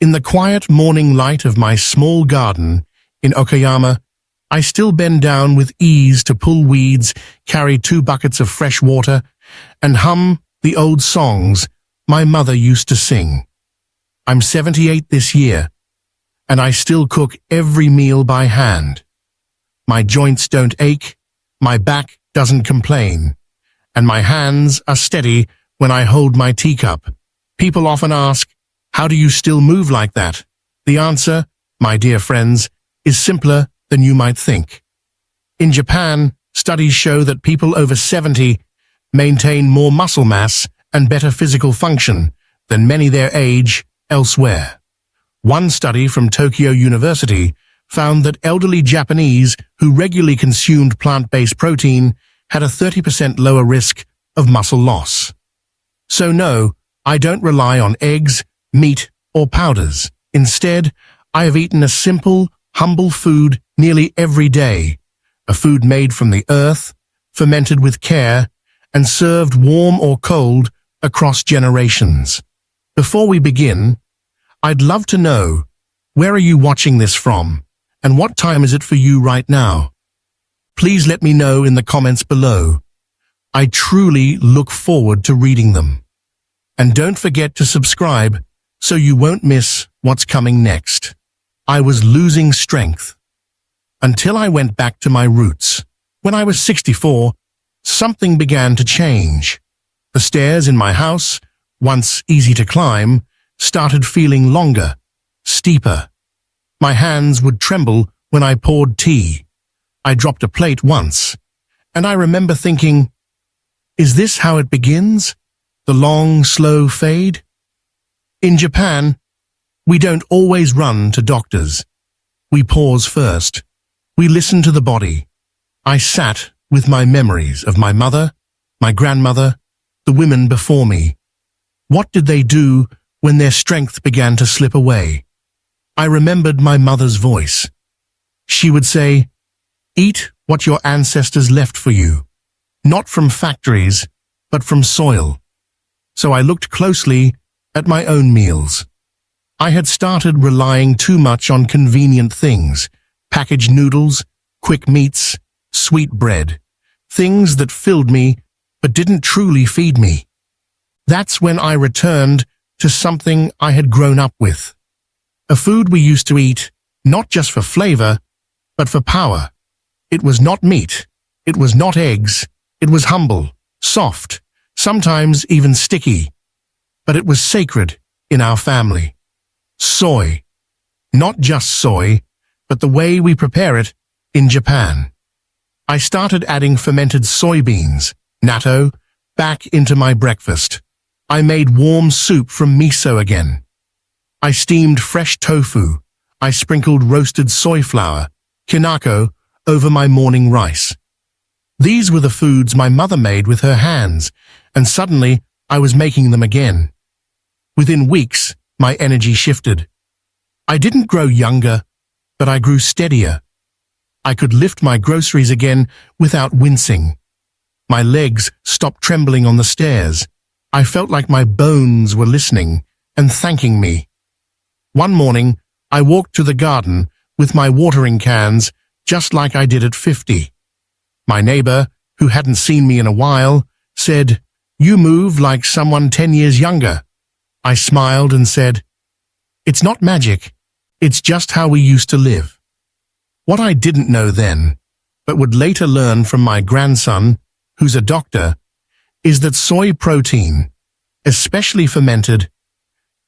In the quiet morning light of my small garden in Okayama, I still bend down with ease to pull weeds, carry 2 buckets of fresh water, and hum the old songs my mother used to sing. I'm 78 this year, and I still cook every meal by hand. My joints don't ache, my back doesn't complain, and my hands are steady when I hold my teacup. People often ask, how do you still move like that? The answer, my dear friends, is simpler than you might think. In Japan, studies show that people over 70 maintain more muscle mass and better physical function than many their age elsewhere. One study from Tokyo University found that elderly Japanese who regularly consumed plant-based protein had a 30% lower risk of muscle loss. So no, I don't rely on eggs, meat, or powders. Instead, I have eaten a simple, humble food nearly every day, a food made from the earth, fermented with care, and served warm or cold across generations. Before we begin, I'd love to know, where are you watching this from, and what time is it for you right now? Please let me know in the comments below. I truly look forward to reading them. And don't forget to subscribe so you won't miss what's coming next. I was losing strength until I went back to my roots. When I was 64, something began to change. The stairs in my house, once easy to climb, started feeling longer, steeper. My hands would tremble when I poured tea. I dropped a plate once, and I remember thinking, is this how it begins? The long, slow fade? In Japan, we don't always run to doctors. We pause first. We listen to the body. I sat with my memories of my mother, my grandmother, the women before me. What did they do when their strength began to slip away? I remembered my mother's voice. She would say, eat what your ancestors left for you, not from factories, but from soil. So I looked closely at my own meals. I had started relying too much on convenient things, packaged noodles, quick meats, sweet bread, things that filled me but didn't truly feed me. That's when I returned to something I had grown up with. A food we used to eat, not just for flavor, but for power. It was not meat. It was not eggs. It was humble, soft, sometimes even sticky. But it was sacred in our family. Soy. Not just soy, but the way we prepare it in Japan. I started adding fermented soybeans, natto, back into my breakfast. I made warm soup from miso again. I steamed fresh tofu. I sprinkled roasted soy flour, kinako, over my morning rice. These were the foods my mother made with her hands, and suddenly I was making them again. Within weeks, my energy shifted. I didn't grow younger, but I grew steadier. I could lift my groceries again without wincing. My legs stopped trembling on the stairs. I felt like my bones were listening and thanking me. One morning, I walked to the garden with my watering cans just like I did at 50. My neighbor, who hadn't seen me in a while, said, "You move like someone 10 years younger." I smiled and said, "It's not magic, it's just how we used to live." What I didn't know then, but would later learn from my grandson, who's a doctor, is that soy protein, especially fermented,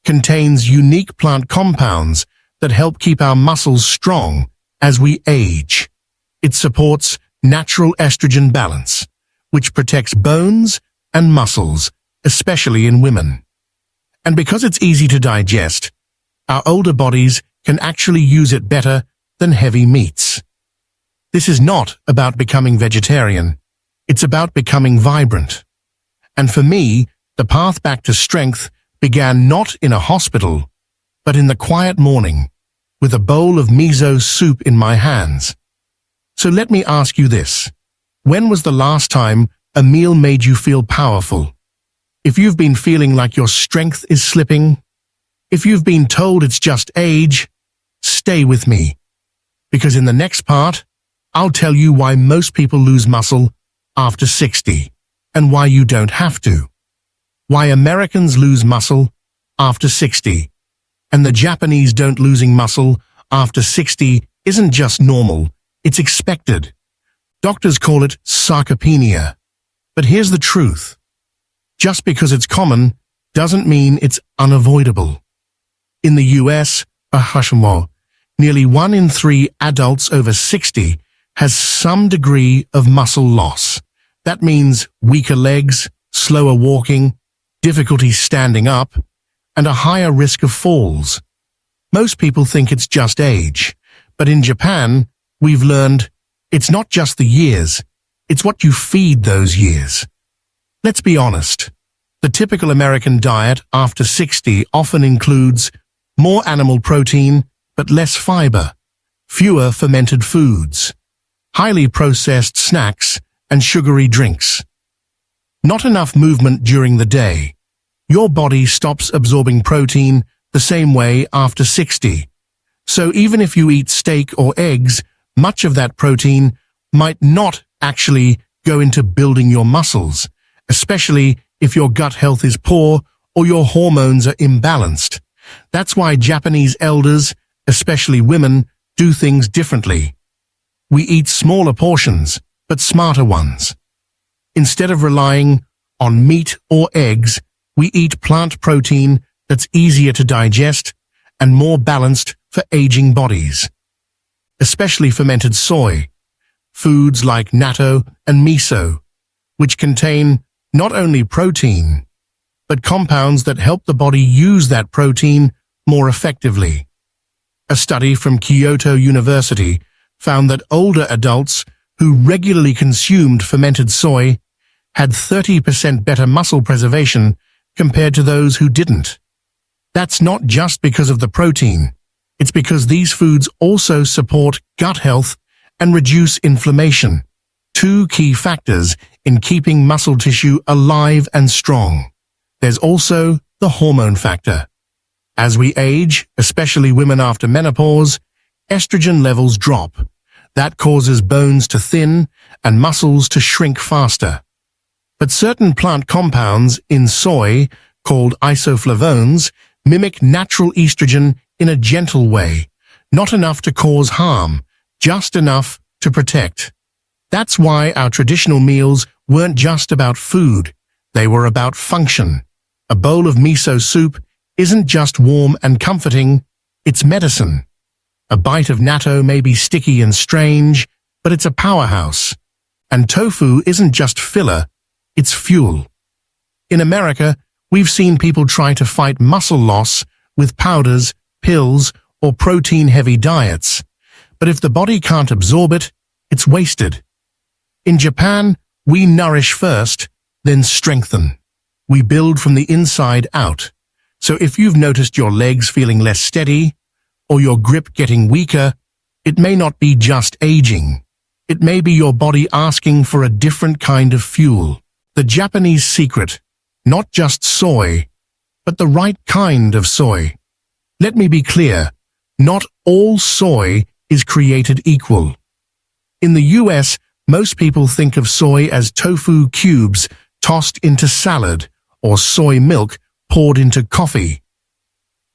contains unique plant compounds that help keep our muscles strong as we age. It supports natural estrogen balance, which protects bones and muscles, especially in women. And because it's easy to digest, our older bodies can actually use it better than heavy meats. This is not about becoming vegetarian. It's about becoming vibrant. And for me, the path back to strength began not in a hospital, but in the quiet morning, with a bowl of miso soup in my hands. So let me ask you this. When was the last time a meal made you feel powerful? If you've been feeling like your strength is slipping, If you've been told it's just age, stay with me, because in the next part, I'll tell you why most people lose muscle after 60 and why you don't have to. Why Americans lose muscle after 60 and the Japanese don't losing muscle after 60 isn't just normal, it's expected. Doctors call it sarcopenia. But here's the truth. Just because it's common doesn't mean it's unavoidable. In the US, nearly 1 in 3 adults over 60 has some degree of muscle loss. That means weaker legs, slower walking, difficulty standing up, and a higher risk of falls. Most people think it's just age, but in Japan, we've learned it's not just the years, it's what you feed those years. Let's be honest. The typical American diet after 60 often includes more animal protein, but less fiber, fewer fermented foods, highly processed snacks, and sugary drinks. Not enough movement during the day. Your body stops absorbing protein the same way after 60. So even if you eat steak or eggs, much of that protein might not actually go into building your muscles, especially if your gut health is poor or your hormones are imbalanced. That's why Japanese elders, especially women, do things differently. We eat smaller portions, but smarter ones. Instead of relying on meat or eggs, we eat plant protein that's easier to digest and more balanced for aging bodies. Especially fermented soy, foods like natto and miso, which contain not only protein, but compounds that help the body use that protein more effectively. A study from Kyoto University found that older adults who regularly consumed fermented soy had 30% better muscle preservation compared to those who didn't. That's not just because of the protein. It's because these foods also support gut health and reduce inflammation, 2 key factors in keeping muscle tissue alive and strong. There's also the hormone factor. As we age, especially women after menopause, estrogen levels drop. That causes bones to thin and muscles to shrink faster. But certain plant compounds in soy, called isoflavones, mimic natural estrogen in a gentle way, not enough to cause harm, just enough to protect. That's why our traditional meals weren't just about food, they were about function. A bowl of miso soup isn't just warm and comforting, it's medicine. A bite of natto may be sticky and strange, but it's a powerhouse. And tofu isn't just filler, it's fuel. In America, we've seen people try to fight muscle loss with powders, pills, or protein-heavy diets. But if the body can't absorb it, it's wasted. In Japan, we nourish first, then strengthen. We build from the inside out. So if you've noticed your legs feeling less steady, or your grip getting weaker, it may not be just aging. It may be your body asking for a different kind of fuel. The Japanese secret, not just soy, but the right kind of soy. Let me be clear, not all soy is created equal. In the US, most people think of soy as tofu cubes tossed into salad or soy milk poured into coffee.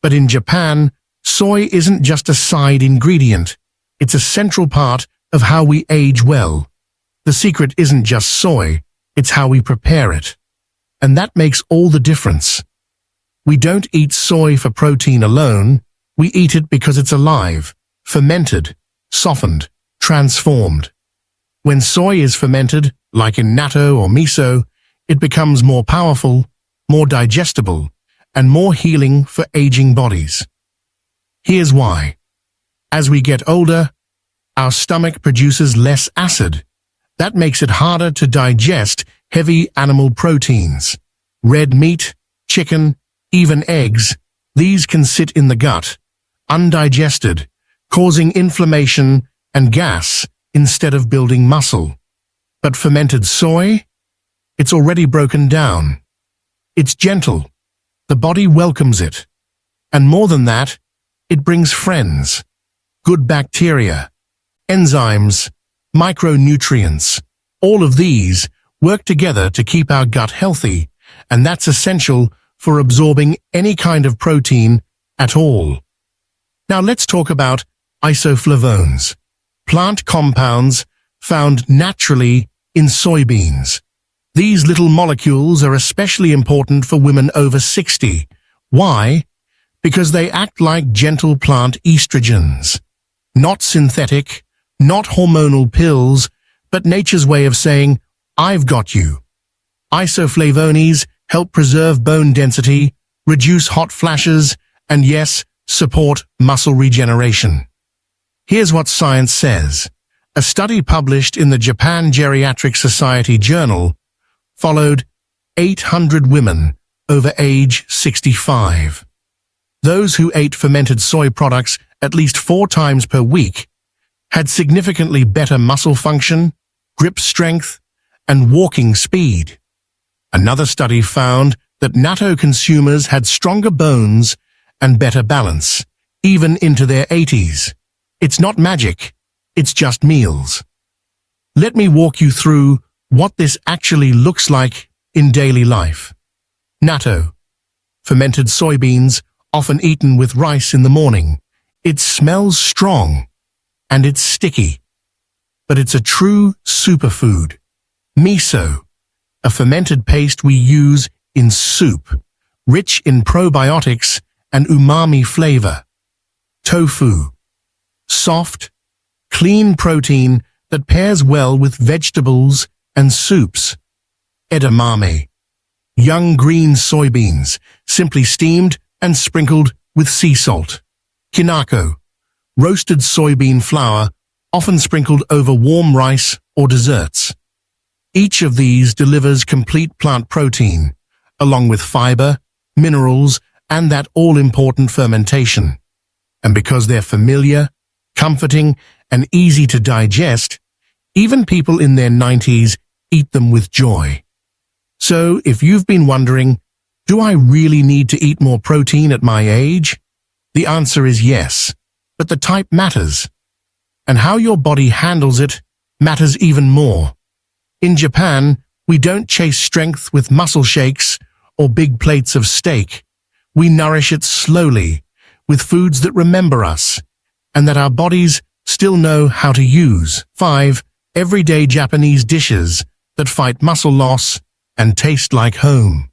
But in Japan, soy isn't just a side ingredient. It's a central part of how we age well. The secret isn't just soy, it's how we prepare it. And that makes all the difference. We don't eat soy for protein alone, we eat it because it's alive, fermented, softened, transformed. When soy is fermented, like in natto or miso, it becomes more powerful, more digestible, and more healing for aging bodies. Here's why. As we get older, our stomach produces less acid. That makes it harder to digest heavy animal proteins. Red meat, chicken, even eggs, these can sit in the gut, undigested, causing inflammation and gas instead of building muscle. But fermented soy? It's already broken down. It's gentle. The body welcomes it. And more than that, it brings friends, good bacteria, enzymes, micronutrients. All of these work together to keep our gut healthy, and that's essential for absorbing any kind of protein at all. Now let's talk about isoflavones, plant compounds found naturally in soybeans. These little molecules are especially important for women over 60. Why? Because they act like gentle plant estrogens. Not synthetic, not hormonal pills, but nature's way of saying, I've got you. Isoflavones help preserve bone density, reduce hot flashes, and yes, support muscle regeneration. Here's what science says. A study published in the Japan Geriatric Society Journal followed 800 women over age 65. Those who ate fermented soy products at least 4 times per week had significantly better muscle function, grip strength, and walking speed. Another study found that natto consumers had stronger bones and better balance, even into their 80s. It's not magic, it's just meals. Let me walk you through what this actually looks like in daily life. Natto, fermented soybeans, often eaten with rice in the morning. It smells strong, and it's sticky, but it's a true superfood. Miso, a fermented paste we use in soup, rich in probiotics and umami flavor. Tofu, soft, clean protein that pairs well with vegetables and soups. Edamame, young green soybeans, simply steamed and sprinkled with sea salt. Kinako, roasted soybean flour, often sprinkled over warm rice or desserts. Each of these delivers complete plant protein, along with fiber, minerals, and that all-important fermentation. And because they're familiar, comforting, and easy to digest, even people in their 90s eat them with joy. So, if you've been wondering, do I really need to eat more protein at my age? The answer is yes, but the type matters. And how your body handles it matters even more. In Japan, we don't chase strength with muscle shakes or big plates of steak. We nourish it slowly, with foods that remember us, and that our bodies still know how to use. 5 everyday Japanese dishes that fight muscle loss and taste like home.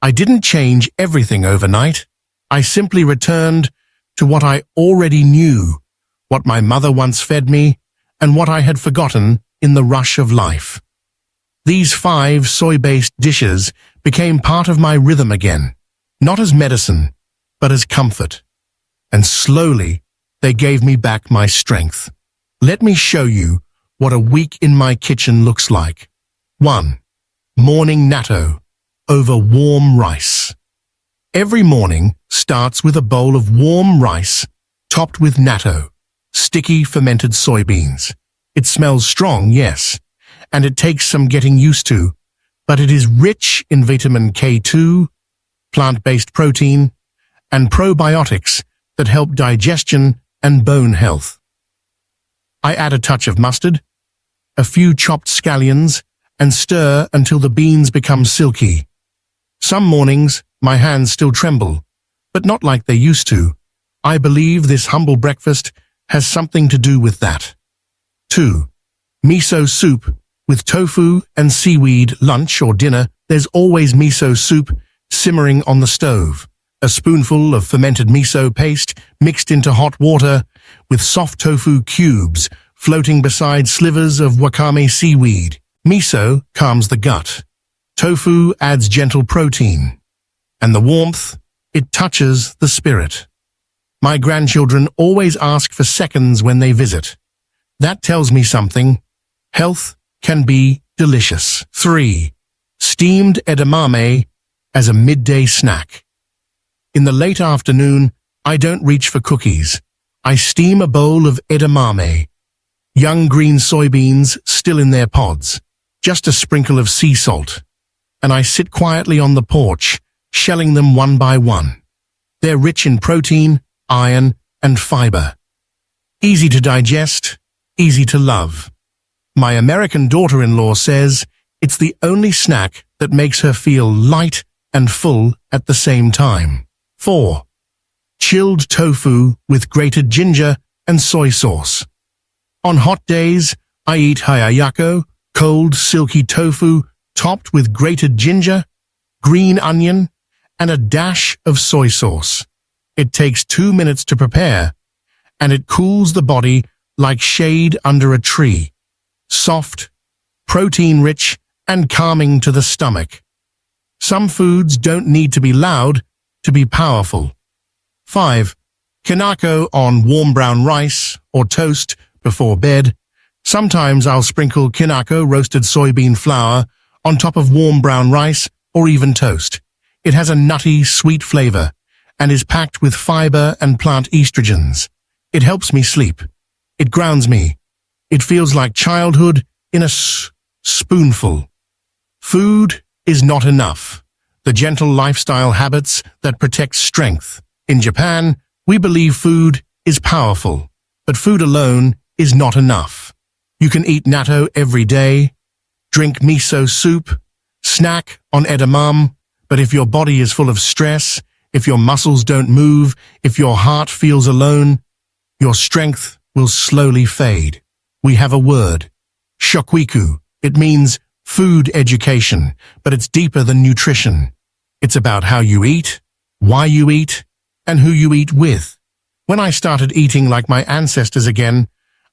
I didn't change everything overnight. I simply returned to what I already knew, what my mother once fed me, and what I had forgotten in the rush of life. These 5 soy-based dishes became part of my rhythm again, not as medicine, but as comfort. And slowly, they gave me back my strength. Let me show you what a week in my kitchen looks like. 1. Morning natto over warm rice. Every morning starts with a bowl of warm rice topped with natto, sticky fermented soybeans. It smells strong, yes, and it takes some getting used to, but it is rich in vitamin K2, plant-based protein, and probiotics that help digestion and bone health. I add a touch of mustard, a few chopped scallions, and stir until the beans become silky. Some mornings, my hands still tremble, but not like they used to. I believe this humble breakfast has something to do with that. 2. Miso soup with tofu and seaweed. Lunch or dinner, there's always miso soup simmering on the stove. A spoonful of fermented miso paste mixed into hot water with soft tofu cubes floating beside slivers of wakame seaweed. Miso calms the gut. Tofu adds gentle protein. And the warmth, it touches the spirit. My grandchildren always ask for seconds when they visit. That tells me something. Health can be delicious. 3. Steamed edamame as a midday snack. In the late afternoon, I don't reach for cookies. I steam a bowl of edamame. Young green soybeans still in their pods. Just a sprinkle of sea salt. And I sit quietly on the porch, shelling them one by one. They're rich in protein, iron, and fiber. Easy to digest, easy to love. My American daughter-in-law says it's the only snack that makes her feel light and full at the same time. 4. Chilled tofu with grated ginger and soy sauce. On hot days, I eat hayayako, cold, silky tofu topped with grated ginger, green onion, and a dash of soy sauce. It takes 2 minutes to prepare, and it cools the body like shade under a tree. Soft, protein-rich, and calming to the stomach. Some foods don't need to be loud to be powerful. 5. Kinako on warm brown rice or toast before bed. Sometimes I'll sprinkle kinako roasted soybean flour on top of warm brown rice or even toast. It has a nutty, sweet flavor and is packed with fiber and plant estrogens. It helps me sleep. It grounds me. It feels like childhood in a spoonful. Food is not enough. The gentle lifestyle habits that protect strength. In Japan, we believe food is powerful, but food alone is not enough. You can eat natto every day, drink miso soup, snack on edamame, but if your body is full of stress, if your muscles don't move, if your heart feels alone, your strength will slowly fade. We have a word, shokuiku. It means food education, but it's deeper than nutrition. It's about how you eat, why you eat, and who you eat with. When I started eating like my ancestors again,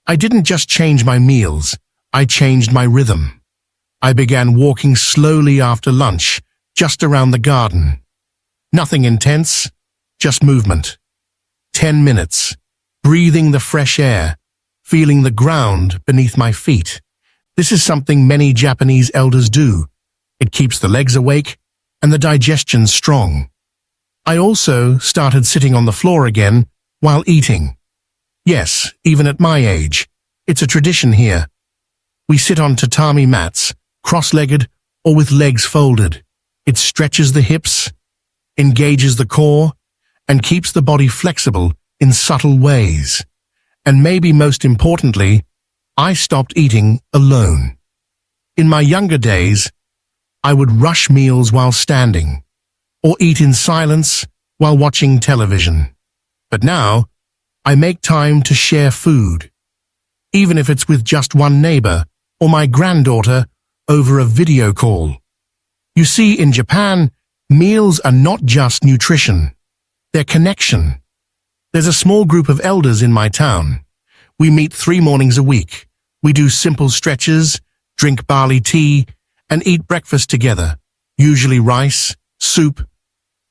I didn't just change my meals, I changed my rhythm. I began walking slowly after lunch, just around the garden. Nothing intense, just movement. 10 minutes, breathing the fresh air, feeling the ground beneath my feet. This is something many Japanese elders do. It keeps the legs awake and the digestion strong. I also started sitting on the floor again while eating. Yes, even at my age, it's a tradition here. We sit on tatami mats, cross-legged or with legs folded. It stretches the hips, engages the core, and keeps the body flexible in subtle ways. And maybe most importantly, I stopped eating alone. In my younger days, I would rush meals while standing, or eat in silence while watching television. But now, I make time to share food, even if it's with just one neighbor or my granddaughter over a video call. You see, in Japan, meals are not just nutrition, they're connection. There's a small group of elders in my town. We meet 3 mornings a week. We do simple stretches, drink barley tea, and eat breakfast together, usually rice, soup,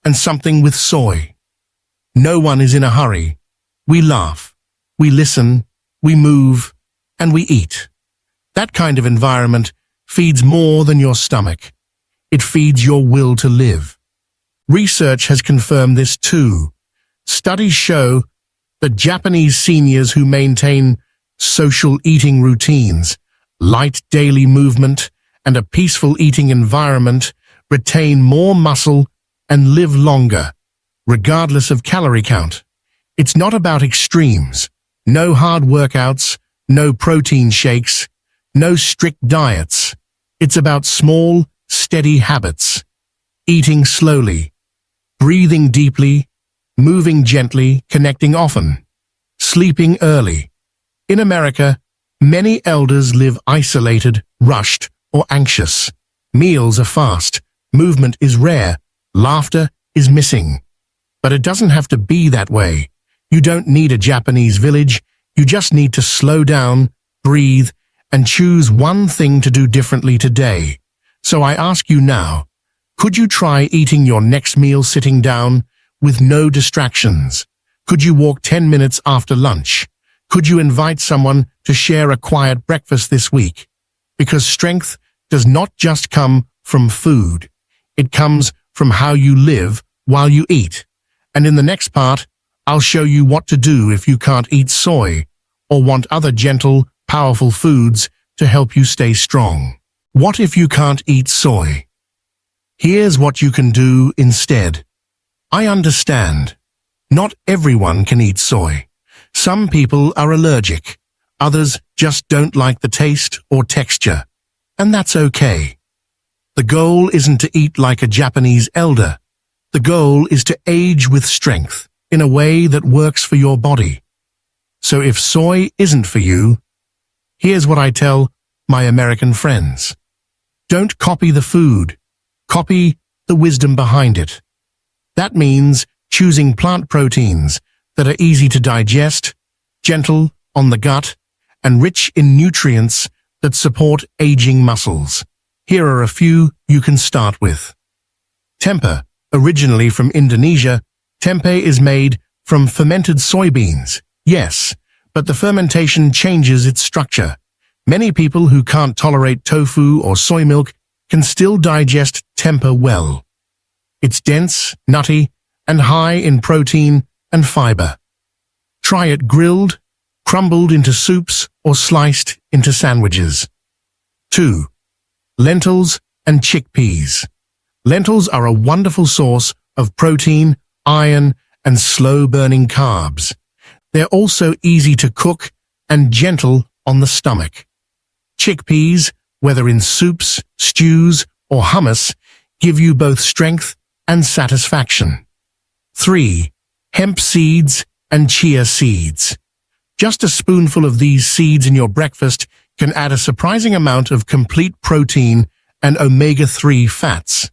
and something with soy. No one is in a hurry. We laugh, we listen, we move, and we eat. That kind of environment feeds more than your stomach. It feeds your will to live. Research has confirmed this too. Studies show that Japanese seniors who maintain social eating routines, light daily movement, and a peaceful eating environment retain more muscle and live longer, regardless of calorie count. It's not about extremes. No hard workouts, no protein shakes, no strict diets. It's about small, steady habits. Eating slowly, breathing deeply, moving gently, connecting often, sleeping early. In America, many elders live isolated, rushed, or anxious. Meals are fast, movement is rare, laughter is missing. But it doesn't have to be that way. You don't need a Japanese village, you just need to slow down, breathe, and choose one thing to do differently today. So I ask you now, could you try eating your next meal sitting down with no distractions? Could you walk 10 minutes after lunch? Could you invite someone to share a quiet breakfast this week? Because strength does not just come from food. It comes from how you live while you eat. And in the next part, I'll show you what to do if you can't eat soy or want other gentle, powerful foods to help you stay strong. What if you can't eat soy? Here's what you can do instead. I understand. Not everyone can eat soy. Some people are allergic. Others just don't like the taste or texture. And that's okay. The goal isn't to eat like a Japanese elder. The goal is to age with strength in a way that works for your body. So if soy isn't for you, here's what I tell my American friends. Don't copy the food. Copy the wisdom behind it. That means choosing plant proteins that are easy to digest, gentle on the gut, and rich in nutrients that support aging muscles. Here are a few you can start with. Tempeh. Originally from Indonesia, tempeh is made from fermented soybeans. Yes, but the fermentation changes its structure. Many people who can't tolerate tofu or soy milk can still digest tempeh well. It's dense, nutty, and high in protein and fiber. Try it grilled, crumbled into soups, or sliced into sandwiches. 2. Lentils and chickpeas. Lentils are a wonderful source of protein, iron, and slow-burning carbs. They're also easy to cook and gentle on the stomach. Chickpeas, whether in soups, stews, or hummus, give you both strength and satisfaction. 3. Hemp seeds and chia seeds. Just a spoonful of these seeds in your breakfast can add a surprising amount of complete protein and omega-3 fats.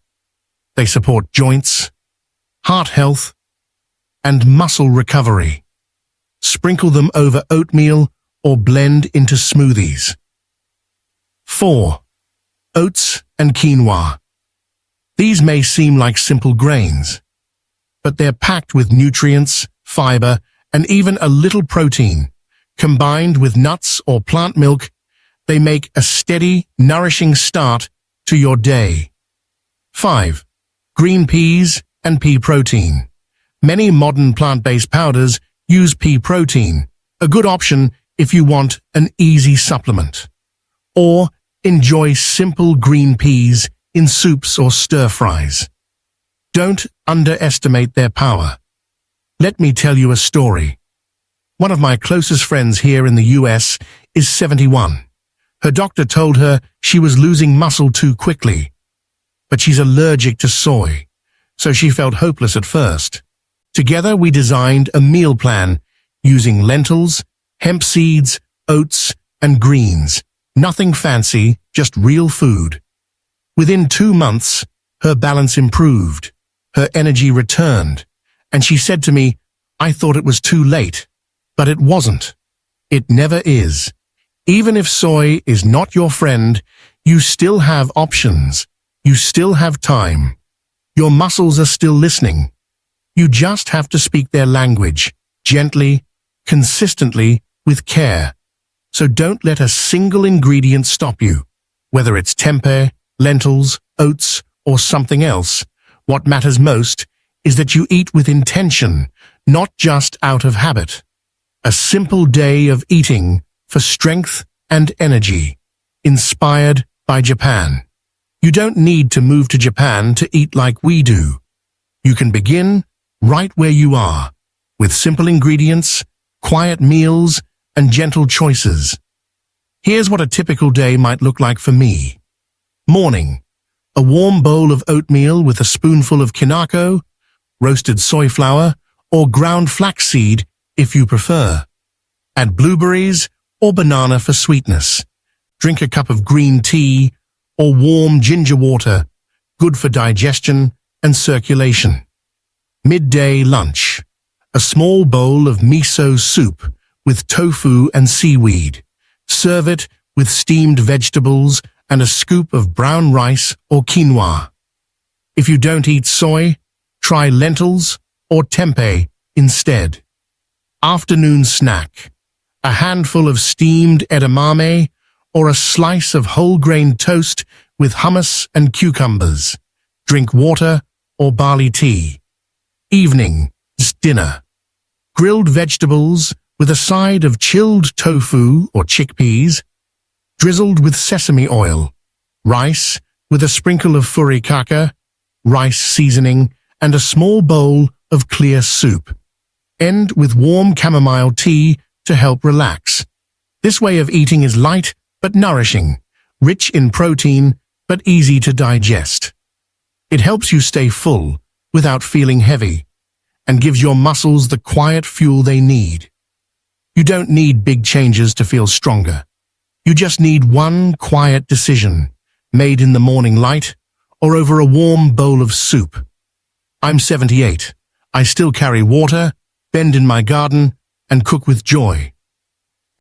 They support joints, heart health, and muscle recovery. Sprinkle them over oatmeal or blend into smoothies. 4. Oats and quinoa. These may seem like simple grains, but they're packed with nutrients, fiber, and even a little protein. Combined with nuts or plant milk, they make a steady, nourishing start to your day. 5. Green peas and pea protein. Many modern plant-based powders use pea protein, a good option if you want an easy supplement. Or enjoy simple green peas in soups or stir-fries. Don't underestimate their power. Let me tell you a story. One of my closest friends here in the US is 71. Her doctor told her she was losing muscle too quickly, but she's allergic to soy, so she felt hopeless at first. Together we designed a meal plan using lentils, hemp seeds, oats, and greens. Nothing fancy, just real food. Within 2 months, her balance improved, her energy returned, and she said to me, "I thought it was too late." But it wasn't. It never is. Even if soy is not your friend, you still have options. You still have time. Your muscles are still listening. You just have to speak their language, gently, consistently, with care. So don't let a single ingredient stop you. Whether it's tempeh, lentils, oats, or something else, what matters most is that you eat with intention, not just out of habit. A simple day of eating for strength and energy, inspired by Japan. You don't need to move to Japan to eat like we do. You can begin right where you are, with simple ingredients, quiet meals, and gentle choices. Here's what a typical day might look like for me. Morning. A warm bowl of oatmeal with a spoonful of kinako, roasted soy flour, or ground flaxseed if you prefer. Add blueberries or banana for sweetness. Drink a cup of green tea or warm ginger water, good for digestion and circulation. Midday lunch. A small bowl of miso soup with tofu and seaweed. Serve it with steamed vegetables and a scoop of brown rice or quinoa. If you don't eat soy, try lentils or tempeh instead. Afternoon snack. A handful of steamed edamame or a slice of whole grain toast with hummus and cucumbers. Drink water or barley tea. Evening dinner. Grilled vegetables with a side of chilled tofu or chickpeas, drizzled with sesame oil. Rice with a sprinkle of furikake, rice seasoning, and a small bowl of clear soup. End with warm chamomile tea to help relax. This way of eating is light but nourishing, rich in protein but easy to digest. It helps you stay full without feeling heavy and gives your muscles the quiet fuel they need. You don't need big changes to feel stronger. You just need one quiet decision, made in the morning light or over a warm bowl of soup. I'm 78. I still carry water, bend in my garden, and cook with joy.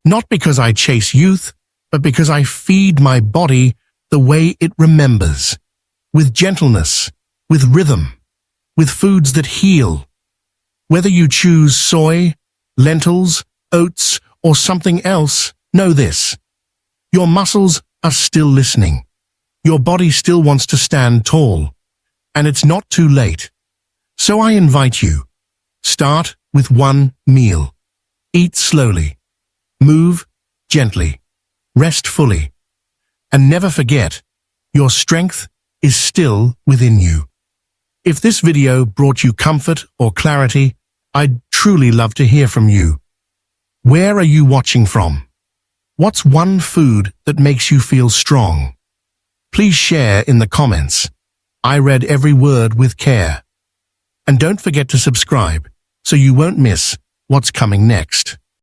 Not because I chase youth, but because I feed my body the way it remembers, with gentleness, with rhythm, with foods that heal. Whether you choose soy, lentils, oats, or something else, know this. Your muscles are still listening. Your body still wants to stand tall, and it's not too late. So I invite you, start with one meal. Eat slowly, move gently, rest fully, and never forget, your strength is still within you. If this video brought you comfort or clarity, I'd truly love to hear from you. Where are you watching from? What's one food that makes you feel strong? Please share in the comments. I read every word with care. And don't forget to subscribe so you won't miss what's coming next.